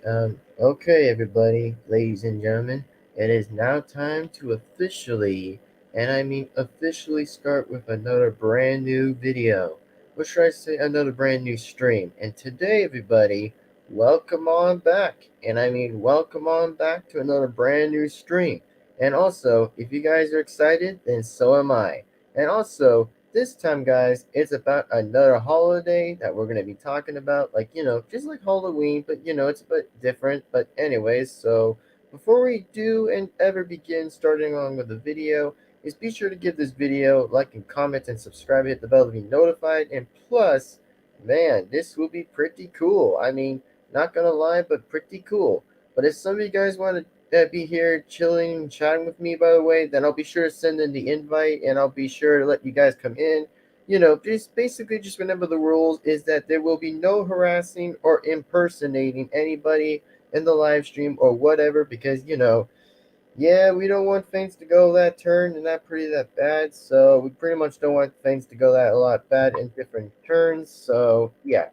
Okay, everybody, ladies and gentlemen, it is now time to officially, and I mean officially, start with another brand new video. What should I say? Another brand new stream. And today, everybody, welcome on back. And I mean, welcome on back to another brand new stream. And also, if you guys are excited, then so am I. And also, this time, guys, it's about another holiday that we're going to be talking about. Like, just like Halloween, but, it's a bit different. But, anyways, so before we do and ever begin starting on with the video, is be sure to give this video like and comment and subscribe, hit the bell to be notified. And plus, man, this will be pretty cool. I mean, not going to lie, but pretty cool. But if some of you guys want to be here chilling and chatting with me, by the way, then I'll be sure to send in the invite and I'll be sure to let you guys come in. Just basically just remember the rules is that there will be no harassing or impersonating anybody in the live stream or whatever because, yeah, we don't want things to go that turn and not pretty that bad. So we pretty much don't want things to go that a lot bad in different turns. So yeah.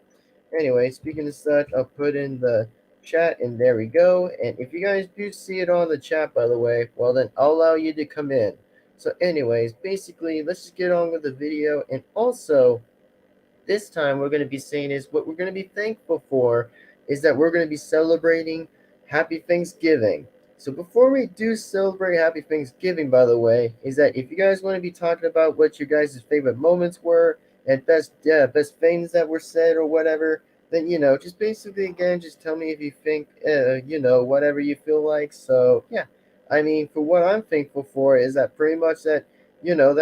Anyway, speaking of such, I'll put in the chat and there we go. And if you guys do see it on the chat, by the way, well then I'll allow you to come in. So anyways, basically, let's just get on with the video. And also, this time we're going to be saying is what we're going to be thankful for is that we're going to be celebrating Happy Thanksgiving. So before we do celebrate Happy Thanksgiving, by the way, is that if you guys want to be talking about what your guys' favorite moments were and best things that were said or whatever, then just basically again just tell me if you think whatever you feel like. So yeah, I mean for what I'm thankful for is that pretty much that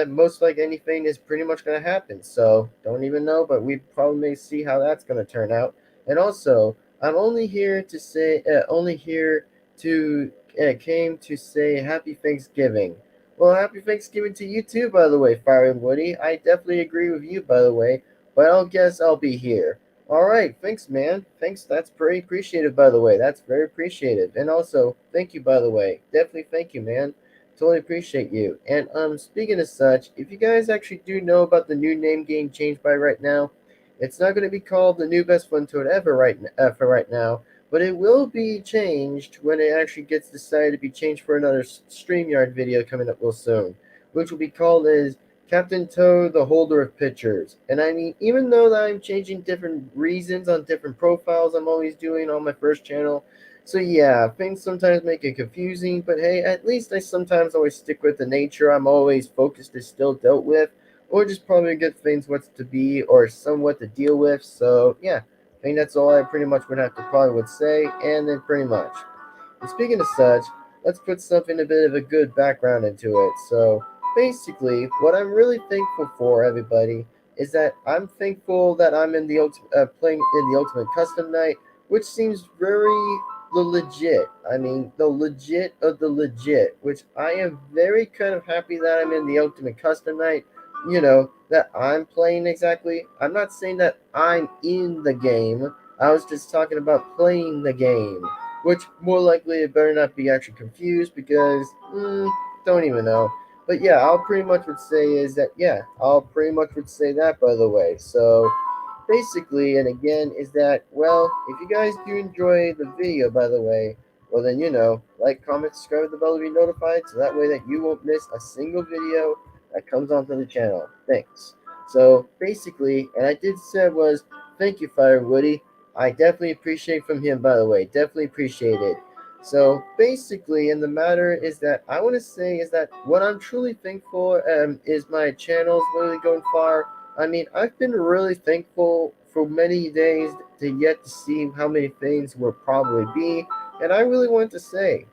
most like anything is pretty much going to happen. So don't even know, but we probably may see how that's going to turn out. And also, I'm only here to say, only here to came to say Happy Thanksgiving. Well, Happy Thanksgiving to you too, by the way, Fire and Woody. I definitely agree with you, by the way. But I'll guess I'll be here. All right, thanks, man. Thanks. That's pretty appreciated, by the way. That's very appreciated. And also, thank you, by the way. Definitely thank you, man. Totally appreciate you. And speaking of such, if you guys actually do know about the new name getting changed by right now, it's not going to be called the new best fun toad ever for right now, but it will be changed when it actually gets decided to be changed for another StreamYard video coming up real soon, which will be called as Captain Toad, the Holder of Pictures. And I mean, even though that I'm changing different reasons on different profiles I'm always doing on my first channel, so yeah, things sometimes make it confusing, but hey, at least I sometimes always stick with the nature I'm always focused is still dealt with, or just probably get things what's to be or somewhat to deal with. So yeah, I think that's all I pretty much would have to probably would say, and then pretty much. And speaking of such, let's put something a bit of a good background into it. So basically, what I'm really thankful for, everybody, is that I'm thankful that I'm in the playing in the Ultimate Custom Night, which seems very the legit. I mean, the legit of the legit, which I am very kind of happy that I'm in the Ultimate Custom Night. That I'm playing exactly. I'm not saying that I'm in the game. I was just talking about playing the game, which more likely it better not be actually confused because don't even know. But yeah, I'll pretty much would say is that yeah, I'll pretty much would say that by the way. So basically, and again, is that well, if you guys do enjoy the video, by the way, well then like, comment, subscribe, the bell to be notified, so that way that you won't miss a single video that comes onto the channel. Thanks. So basically, and I did say was thank you, Fire Woody. I definitely appreciate from him, by the way. Definitely appreciate it. So basically, and the matter is that I want to say is that what I'm truly thankful is my channel's really going far. I mean, I've been really thankful for many days to yet to see how many things will probably be. And I really want to say,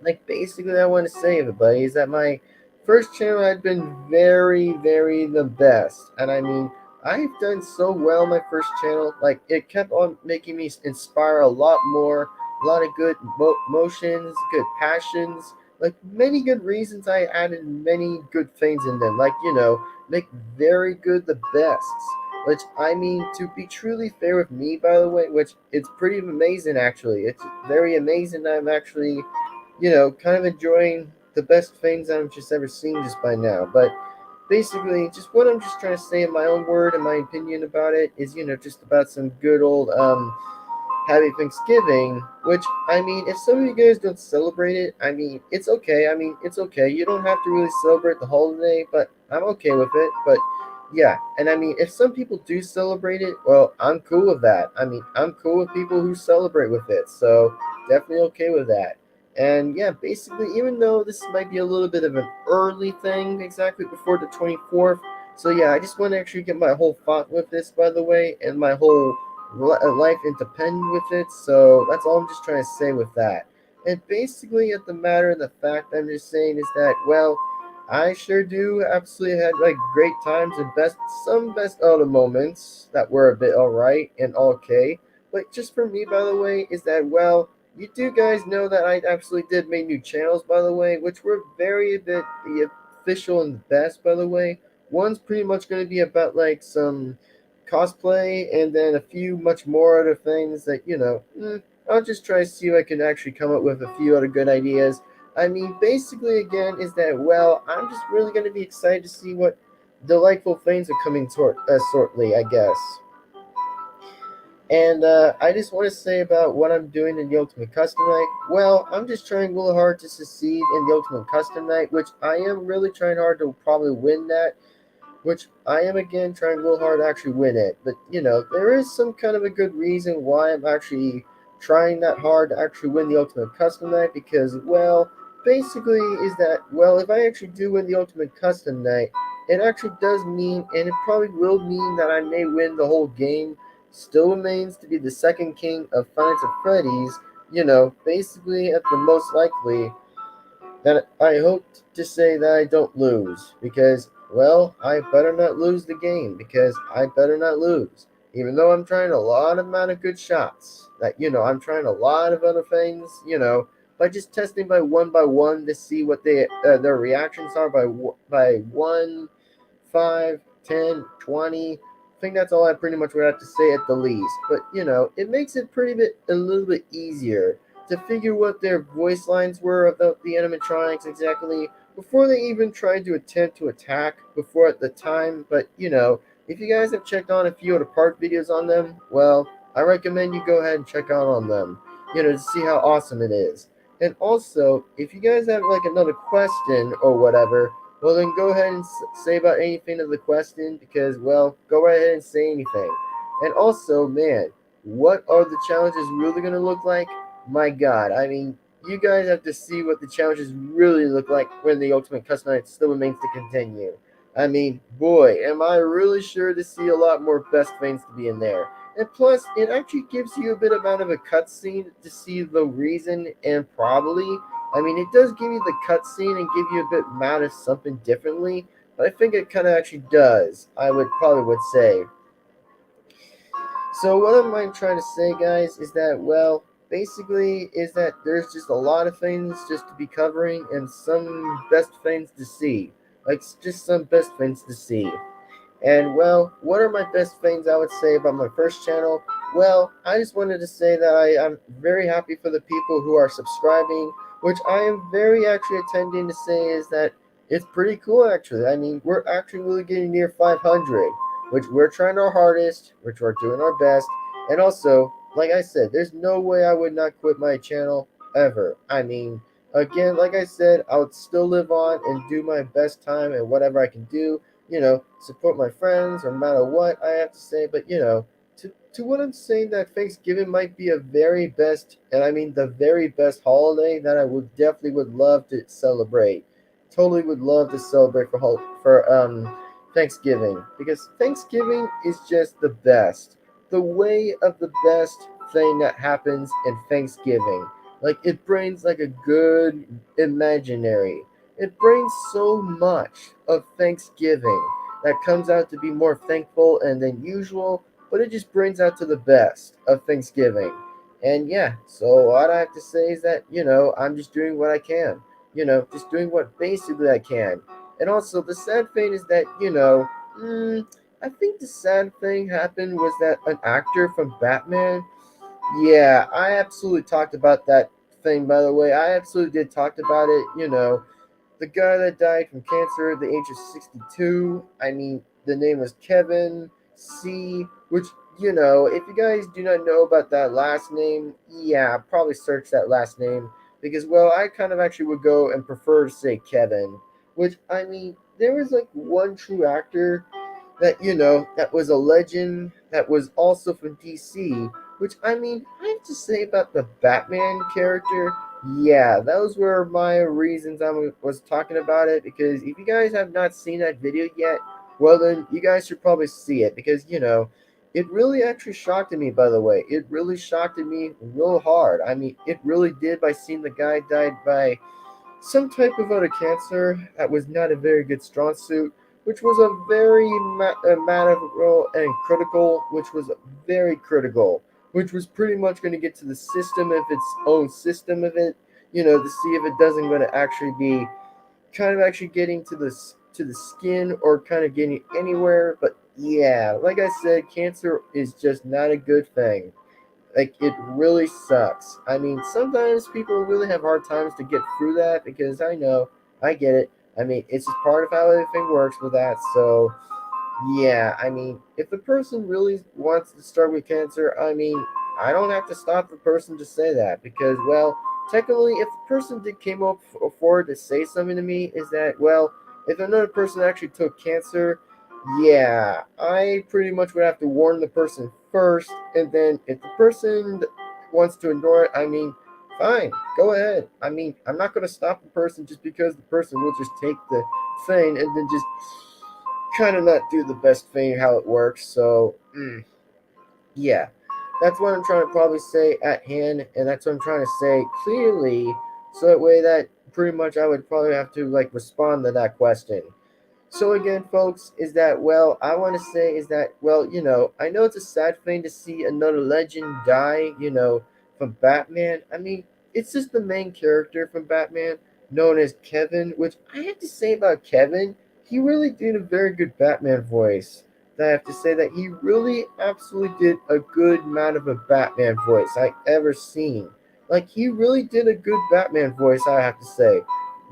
like, basically, I want to say, everybody, is that my first channel had been very, very the best. And I mean, I've done so well my first channel. Like, it kept on making me inspire a lot more, a lot of good motions, good passions, like many good reasons. I added many good things in them, like, make very good the bests. Which I mean, to be truly fair with me, by the way, which it's pretty amazing actually. It's very amazing that I'm actually kind of enjoying the best things I've just ever seen just by now. But basically, just what I'm just trying to say in my own word and my opinion about it is, just about some good old happy Thanksgiving, which, I mean, if some of you guys don't celebrate it, I mean, it's okay. I mean, it's okay. You don't have to really celebrate the holiday, but I'm okay with it. But yeah, and I mean, if some people do celebrate it, well, I'm cool with that. I mean, I'm cool with people who celebrate with it, so definitely okay with that. And yeah, basically, even though this might be a little bit of an early thing, exactly before the 24th, so yeah, I just want to actually get my whole thought with this, by the way, and my whole life independent with it. So that's all I'm just trying to say with that. And basically, at the matter of the fact I'm just saying is that, well, I sure do absolutely had like great times and best other moments that were a bit alright and okay. But just for me, by the way, is that, well, you do guys know that I absolutely did make new channels, by the way, which were very a bit the official and the best, by the way. One's pretty much going to be about like some cosplay, and then a few much more other things that, I'll just try to see if I can actually come up with a few other good ideas. I mean, basically, again, is that, well, I'm just really going to be excited to see what delightful things are coming shortly, I guess. And I just want to say about what I'm doing in the Ultimate Custom Night. Well, I'm just trying really hard to succeed in the Ultimate Custom Night, which I am really trying hard to probably win that, which I am again trying real hard to actually win it. But there is some kind of a good reason why I'm actually trying that hard to actually win the Ultimate Custom Night, because, well, basically is that, well, if I actually do win the Ultimate Custom Night, it actually does mean, and it probably will mean, that I may win the whole game. Still remains to be the second king of Five Nights at Freddy's. Basically at the most likely that I hope to say that I don't lose, because, well, I better not lose the game, because I better not lose. Even though I'm trying a lot of amount of good shots, that, I'm trying a lot of other things, by just testing by one to see what their reactions are by 1, 5, 10, 20. I think that's all I pretty much would have to say at the least. But it makes it a little bit easier to figure what their voice lines were about the animatronics exactly before they even tried to attempt to attack before at the time. But if you guys have checked on a few of the part videos on them, well, I recommend you go ahead and check out on them, to see how awesome it is. And also, if you guys have like another question or whatever, well, then go ahead and say about anything of the question, because, well, go right ahead and say anything. And also, man, what are the challenges really going to look like? My God, I mean, you guys have to see what the challenges really look like when the Ultimate Custom Night still remains to continue. I mean, boy, am I really sure to see a lot more best things to be in there. And plus, it actually gives you a bit amount of a cutscene to see the reason, and probably, I mean, it does give you the cutscene and give you a bit amount of something differently, but I think it kind of actually does. I would probably would say. So what I'm trying to say, guys, is that, well, basically is that there's just a lot of things just to be covering and some best things to see. Like, just some best things to see. And, well, what are my best things I would say about my first channel? Well, I just wanted to say that I'm very happy for the people who are subscribing, which I am very actually attending to say is that it's pretty cool, actually. I mean, we're actually really getting near 500, which we're trying our hardest, which we're doing our best. And also, like I said, there's no way I would not quit my channel ever. I mean, again, like I said, I would still live on and do my best time and whatever I can do, support my friends no matter what I have to say. But, to what I'm saying, that Thanksgiving might be a very best, and I mean the very best holiday that I would definitely would love to celebrate. Totally would love to celebrate for Thanksgiving, because Thanksgiving is just the best. The way of the best thing that happens in Thanksgiving. Like, it brings like a good imaginary. It brings so much of Thanksgiving that comes out to be more thankful and than usual, but it just brings out to the best of Thanksgiving. And yeah, so what I have to say is that, I'm just doing what I can. Just doing what basically I can. And also, the sad thing is that, I think the sad thing happened was that an actor from Batman, yeah, I absolutely talked about that thing, by the way. I absolutely did talk about it, the guy that died from cancer at the age of 62. I mean, the name was Kevin C. Which, if you guys do not know about that last name, yeah, probably search that last name because, well, I kind of actually would go and prefer to say Kevin, which I mean, there was like one true actor that that was a legend that was also from DC, which I mean, I have to say about the Batman character. Yeah, those were my reasons was talking about it because if you guys have not seen that video yet, well then you guys should probably see it because it really actually shocked me. By the way, it really shocked me real hard. I mean, it really did by seeing the guy died by some type of other cancer that was not a very good strong suit, which was a very matter and critical, which was very critical, which was pretty much going to get to the system of its own system of it, to see if it doesn't going to actually be kind of actually getting to the skin or kind of getting anywhere. But yeah, like I said, cancer is just not a good thing. Like it really sucks. I mean, sometimes people really have hard times to get through that because I know, I get it. I mean, it's just part of how everything works with that. So yeah, I mean, if the person really wants to start with cancer, I mean, I don't have to stop the person to say that because, well, technically, if the person did came up forward to say something to me, is that, well, if another person actually took cancer, yeah, I pretty much would have to warn the person first, and then if the person wants to ignore it, I mean, fine, go ahead. I mean, I'm not going to stop the person just because the person will just take the thing and then just kind of not do the best thing how it works. So yeah, that's what I'm trying to probably say at hand, and that's what I'm trying to say clearly. So that way that pretty much I would probably have to like respond to that question. So again, folks, is that well? I want to say is that well, I know it's a sad thing to see another legend die, from Batman. I mean, it's just the main character from Batman, known as Kevin. Which I have to say about Kevin, he really did a very good Batman voice. I have to say that he really absolutely did a good amount of a Batman voice I ever seen. Like he really did a good Batman voice, I have to say.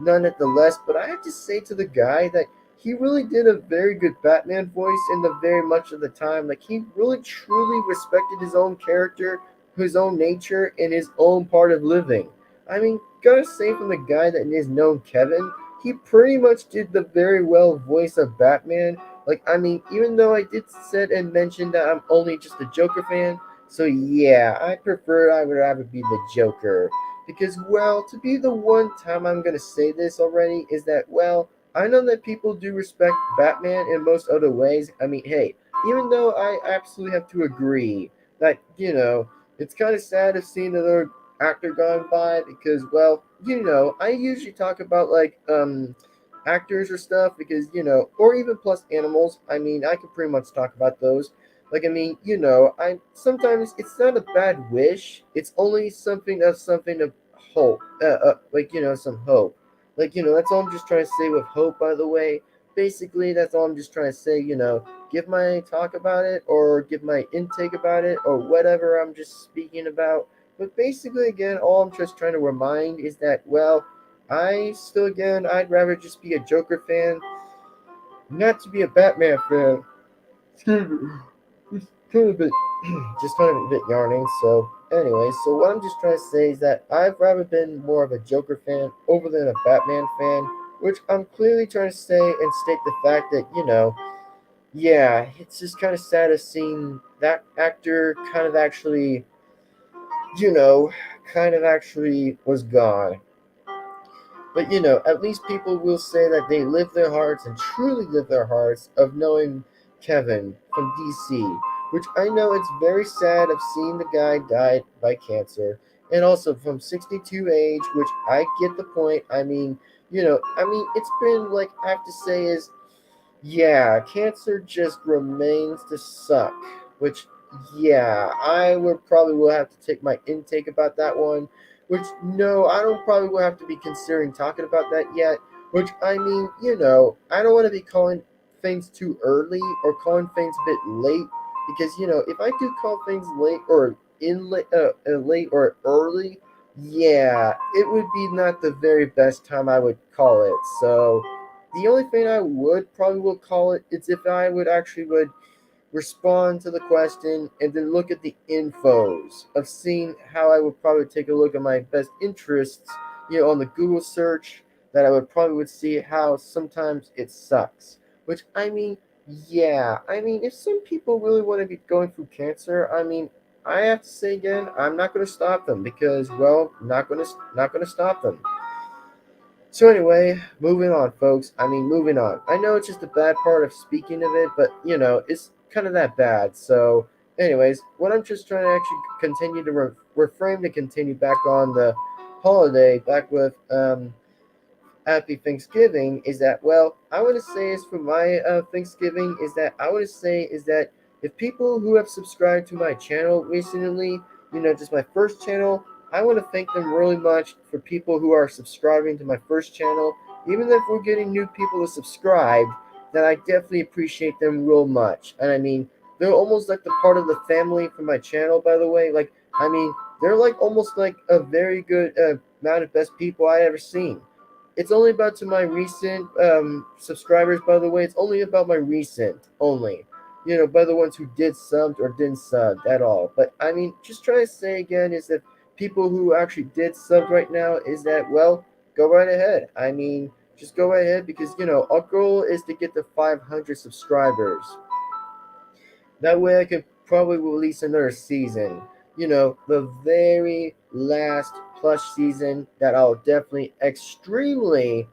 Nonetheless, but I have to say to the guy that he really did a very good Batman voice in the very much of the time. Like he really truly respected his own character, his own nature, and his own part of living. I mean, gotta say from the guy that is known Kevin, he pretty much did the very well voice of Batman. Like I mean, even though I did said and mention that I'm only just a Joker fan, so yeah, I would rather be the Joker. Because well, to be the one time I'm gonna say this already is that well, I know that people do respect Batman in most other ways. I mean, hey, even though I absolutely have to agree that, it's kind of sad to see another actor gone by because, well, I usually talk about like actors or stuff because, or even plus animals. I mean, I could pretty much talk about those. Like, I mean, I sometimes it's not a bad wish. It's only something of hope, like some hope. Like, that's all I'm just trying to say with hope, by the way. Basically, that's all I'm just trying to say, give my talk about it or give my intake about it or whatever I'm just speaking about. But basically, again, all I'm just trying to remind is that, well, I'd rather just be a Joker fan, not to be a Batman fan. Excuse me. It's kind of a bit, just kind of a bit yarning. So, anyway, so what I'm just trying to say is that I've rather been more of a Joker fan over than a Batman fan, which I'm clearly trying to say and state the fact that, yeah, it's just kind of sad to seeing that actor you know, kind of actually was gone. But at least people will say that they live their hearts and truly live their hearts of knowing Kevin from DC, which I know it's very sad of seeing the guy died by cancer and also from 62 age, which I get the point. I mean, it's been like I have to say is yeah, cancer just remains to suck. Which, yeah, I would probably will have to take my intake about that one. Which, no, I don't probably will have to be considering talking about that yet. Which, I mean, I don't want to be calling things too early or calling things a bit late. Because, if I do call things late or late or early, yeah, it would be not the very best time I would call it. So, the only thing I would probably will call it is if I would actually would respond to the question, and then look at the infos of seeing how I would probably take a look at my best interests, on the Google search, that I would probably would see how sometimes it sucks. Which I mean, yeah, I mean, if some people really want to be going through cancer, I mean, I have to say again, I'm not going to stop them because, well, not going to stop them. So anyway, moving on, folks. I mean, moving on. I know it's just a bad part of speaking of it, but it's kind of that bad. So, anyways, what I'm just trying to actually continue to reframe to continue back on the holiday, back with Happy Thanksgiving is that, well, I want to say is for my Thanksgiving is that I want to say is that if people who have subscribed to my channel recently, just my first channel, I want to thank them really much for people who are subscribing to my first channel. Even if we're getting new people to subscribe, then I definitely appreciate them real much. And I mean, they're almost like the part of the family for my channel, by the way. Like, I mean, they're like almost like a very good amount of best people I ever seen. It's only about to my recent subscribers, by the way. It's only about my recent only. By the ones who did sub or didn't sub at all. But I mean, just trying to say again is that people who actually did sub right now is that, well, go right ahead. I mean, just go right ahead because our goal is to get to 500 subscribers. That way I could probably release another season. The very last plush season that I'll definitely extremely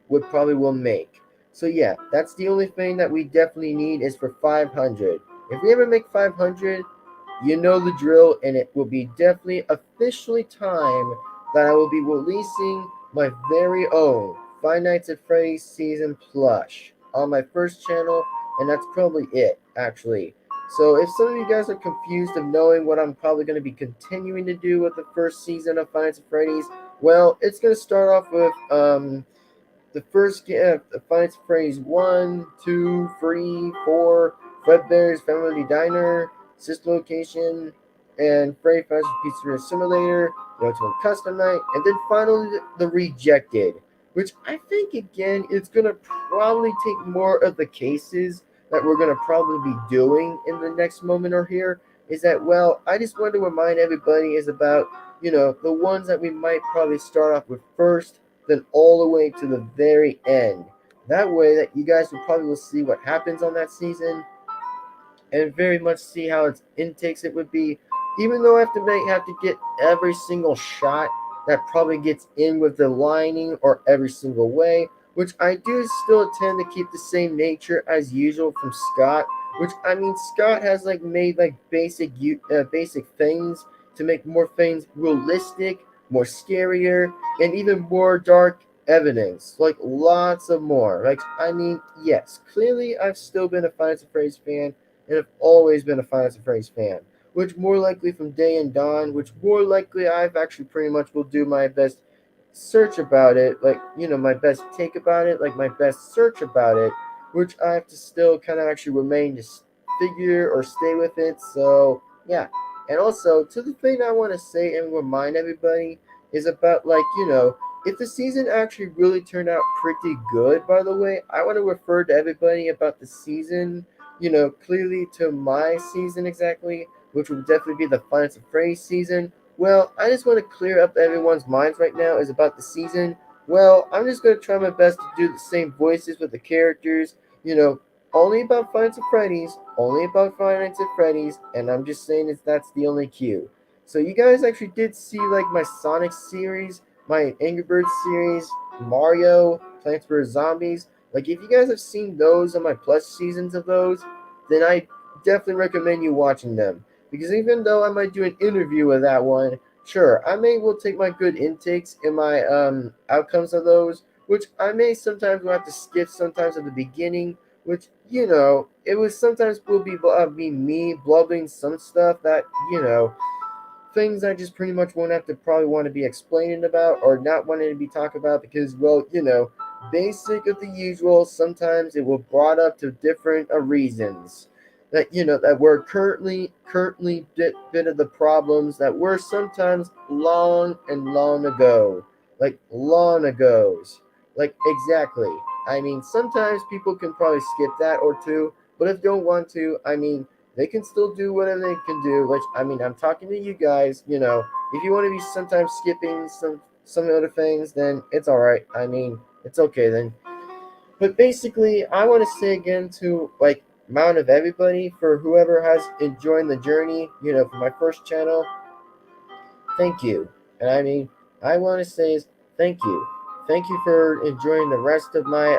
would probably will make. So yeah, that's the only thing that we definitely need is for 500. If we ever make 500, you know the drill, and it will be definitely officially time that I will be releasing my very own Five Nights at Freddy's season plush on my first channel, and that's probably it, actually. So if some of you guys are confused of knowing what I'm probably going to be continuing to do with the first season of Five Nights at Freddy's, well, it's going to start off with the first the Fights Phrase 1, 2, 3, 4, Fredbear's Family Diner, Sister Location, and Freddy Fazbear's Pizzeria Simulator, the Ultimate Custom Night, and then finally the Rejected, which I think again it's gonna probably take more of the cases that we're gonna probably be doing in the next moment or here. Is that, well, I just want to remind everybody is about the ones that we might probably start off with first, then all the way to the very end. That way that you guys will probably will see what happens on that season and very much see how its intakes it would be. Even though I have to get every single shot that probably gets in with the lining or every single way, which I do still tend to keep the same nature as usual from Scott. Which I mean, Scott has like made like basic things to make more things realistic, more scarier, and even more dark evidence. Like lots of more. Like I mean, yes, clearly I've still been a Five Nights at Freddy's fan and have always been a Five Nights at Freddy's fan. Which more likely from day and dawn, which more likely I've actually pretty much will do my best search about it, like my best take about it, like my best search about it, which I have to still kind of actually remain to figure or stay with it. So yeah, and also to the thing I want to say and remind everybody is about like if the season actually really turned out pretty good. By the way, I want to refer to everybody about the season, clearly to my season exactly, which would definitely be the Five Nights at Freddy's season. Well, I just want to clear up everyone's minds right now is about the season. Well, I'm just going to try my best to do the same voices with the characters, only about Five Nights at Freddy's, only about Five Nights at Freddy's, and I'm just saying that's the only cue. So you guys actually did see like my Sonic series, my Angry Birds series, Mario, Plants vs. Zombies. Like if you guys have seen those on my plush seasons of those, then I definitely recommend you watching them. Because even though I might do an interview with that one, sure, I may will take my good intakes and my outcomes of those, which I may sometimes will have to skip sometimes at the beginning, which it was sometimes will be me blubbing some stuff that things I just pretty much won't have to probably want to be explaining about or not wanting to be talked about because, well, basic of the usual. Sometimes it will brought up to different reasons that that were currently bit of the problems that were sometimes long and long ago, like long ago's, like exactly. I mean, sometimes people can probably skip that or two, but if you don't want to, I mean, they can still do whatever they can do. Which I mean, I'm talking to you guys. If you want to be sometimes skipping some other things, then it's all right. I mean, it's okay then. But basically, I want to say again to like amount of everybody for whoever has enjoyed the journey. For my first channel, thank you. And I mean, I want to say is thank you for enjoying the rest of my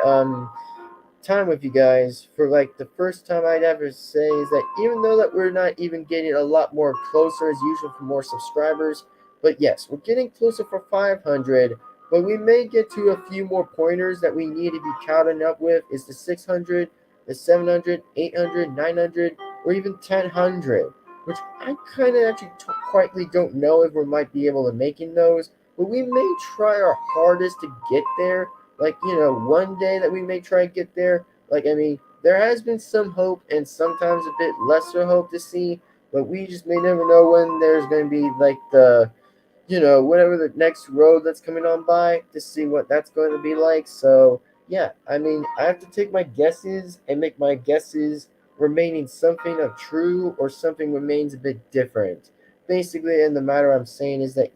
time with you guys. For like the first time I'd ever say is that even though that we're not even getting a lot more closer as usual for more subscribers, but yes, we're getting closer for 500. But we may get to a few more pointers that we need to be counting up with is the 600, the 700, 800, 900, or even 1000, which I kind of actually quietly don't know if we might be able to making those, but we may try our hardest to get there. Like, one day that we may try to get there. Like, I mean, there has been some hope and sometimes a bit lesser hope to see, but we just may never know when there's going to be like whatever the next road that's coming on by to see what that's going to be like. So, yeah, I mean, I have to take my guesses and make my guesses remaining something of true or something remains a bit different. Basically, and the matter I'm saying is that,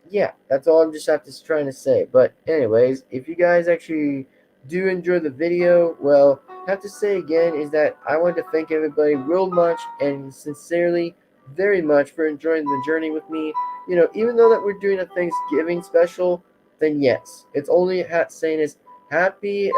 yeah, that's all I'm just have to trying to say. But anyways, if you guys actually do enjoy the video, well, I have to say again is that I want to thank everybody real much and sincerely very much for enjoying the journey with me. Even though that we're doing a Thanksgiving special, then yes, it's only saying is happy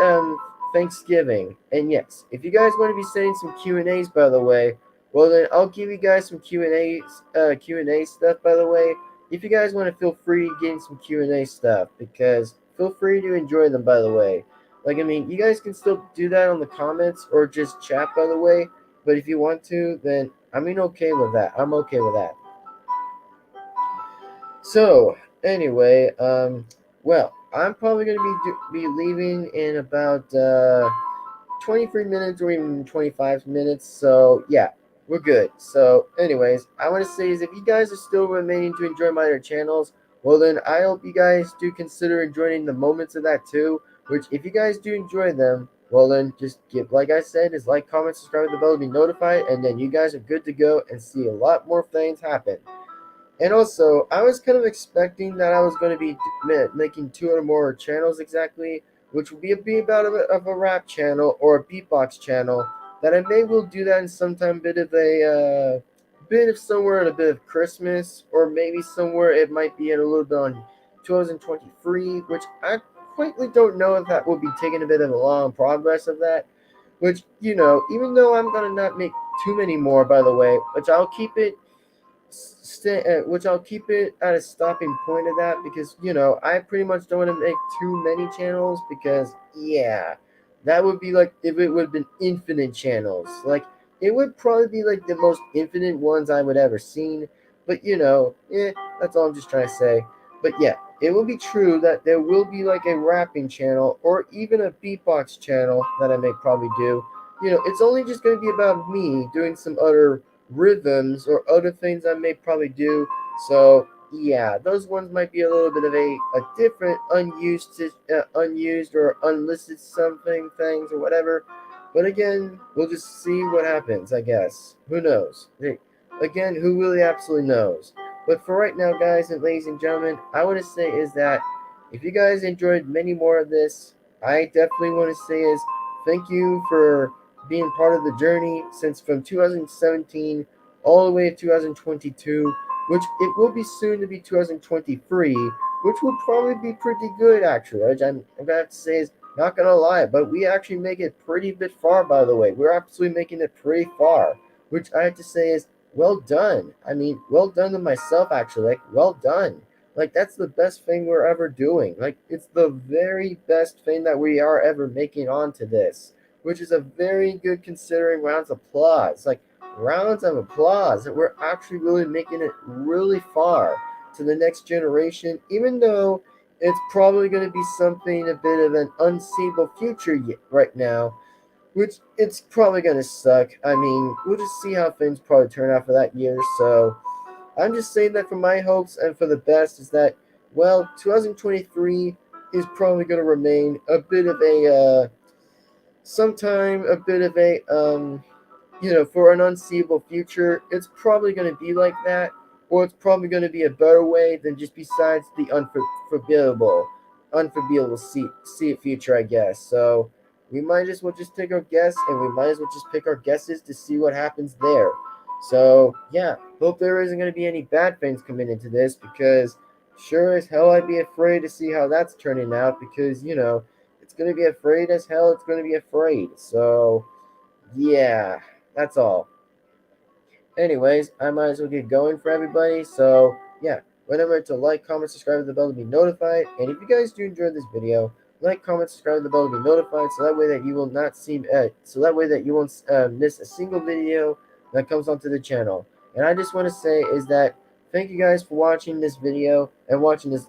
Thanksgiving. And yes, if you guys want to be saying some Q&As, by the way, well then I'll give you guys some Q&A stuff, by the way. If you guys want to feel free getting some Q&A stuff, because feel free to enjoy them, by the way. Like, I mean, you guys can still do that on the comments or just chat, by the way. But if you want to, then I mean, okay with that. I'm okay with that. So anyway, well, I'm probably gonna be leaving in about 23 minutes or even 25 minutes. So yeah, we're good. So anyways, I want to say is if you guys are still remaining to enjoy my other channels, well then I hope you guys do consider enjoying the moments of that too. Which if you guys do enjoy them, well then just give, like I said, is like, comment, subscribe, the bell to be notified, and then you guys are good to go and see a lot more things happen. And also, I was kind of expecting that I was going to be making two or more channels exactly, which would be about a rap channel or a beatbox channel. That I may will do that in sometime bit of somewhere in a bit of Christmas, or maybe somewhere it might be in a little bit on 2023, which I quietly don't know if that will be taking a bit of a long progress of that. Which even though I'm gonna not make too many more, by the way, which I'll keep it at a stopping point of that, because I pretty much don't want to make too many channels, because yeah, that would be like if it would have been infinite channels. Like, it would probably be like the most infinite ones I would ever seen. But that's all I'm just trying to say. But yeah, it will be true that there will be like a rapping channel or even a beatbox channel that I may probably do. It's only just going to be about me doing some other rhythms or other things I may probably do. So yeah, those ones might be a little bit of a different unused or unlisted something things or whatever. But again, we'll just see what happens, I guess. Who knows? Hey, again, who really absolutely knows? But for right now, guys and ladies and gentlemen, I want to say is that if you guys enjoyed many more of this, I definitely want to say is thank you for being part of the journey since from 2017 all the way to 2022, which it will be soon to be 2023, which will probably be pretty good actually. I'm gonna have to say is not gonna lie, but we actually make it pretty bit far, by the way. We're absolutely making it pretty far, which I have to say is well done. I mean, well done to myself actually. Like, well done. Like, that's the best thing we're ever doing. Like, it's the very best thing that we are ever making onto this, which is a very good considering rounds of applause. Like, rounds of applause that we're actually really making it really far to the next generation, even though it's probably going to be something a bit of an unseeable future right now, which it's probably going to suck. I mean, we'll just see how things probably turn out for that year. So I'm just saying that for my hopes and for the best is that, well, 2023 is probably going to remain a bit of a sometime a bit of a for an unseeable future, it's probably going to be like that, or it's probably going to be a better way than just besides the unforgivable see it future, I guess. So we might as well just take our guess, and we might as well just pick our guesses to see what happens there. So yeah, hope there isn't going to be any bad things coming into this, because sure as hell I'd be afraid to see how that's turning out, because it's going to be afraid as hell. It's going to be afraid. So yeah, that's all. Anyways, I might as well get going for everybody. So yeah, remember to like, comment, subscribe to the bell to be notified. And if you guys do enjoy this video, like, comment, subscribe to the bell to be notified, so that way that you will not see, so that way that you won't miss a single video that comes onto the channel. And I just want to say is that thank you guys for watching this video and watching this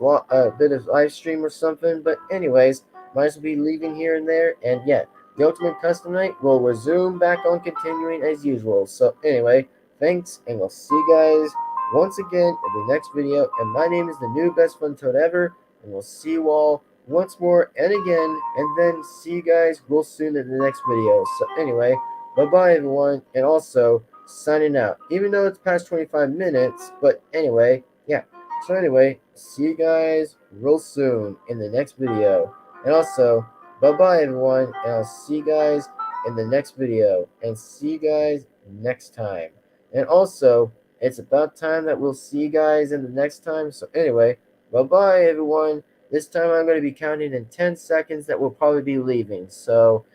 bit of live stream or something. But anyways, might as well be leaving here and there. And yeah, the Ultimate Custom Night will resume back on continuing as usual. So anyway. Thanks, and we'll see you guys once again in the next video. And my name is the new best fun toad ever, and we'll see you all once more and again, and then see you guys real soon in the next video. So anyway, bye-bye everyone, and also signing out. Even though it's past 25 minutes, but anyway, yeah. So anyway, see you guys real soon in the next video. And also, bye-bye everyone, and I'll see you guys in the next video, and see you guys next time. And also, it's about time that we'll see you guys in the next time. So anyway, bye-bye, everyone. This time I'm going to be counting in 10 seconds that we'll probably be leaving. So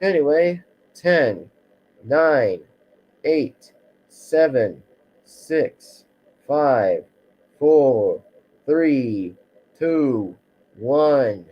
anyway, 10, 9, 8, 7, 6, 5, 4, 3, 2, 1.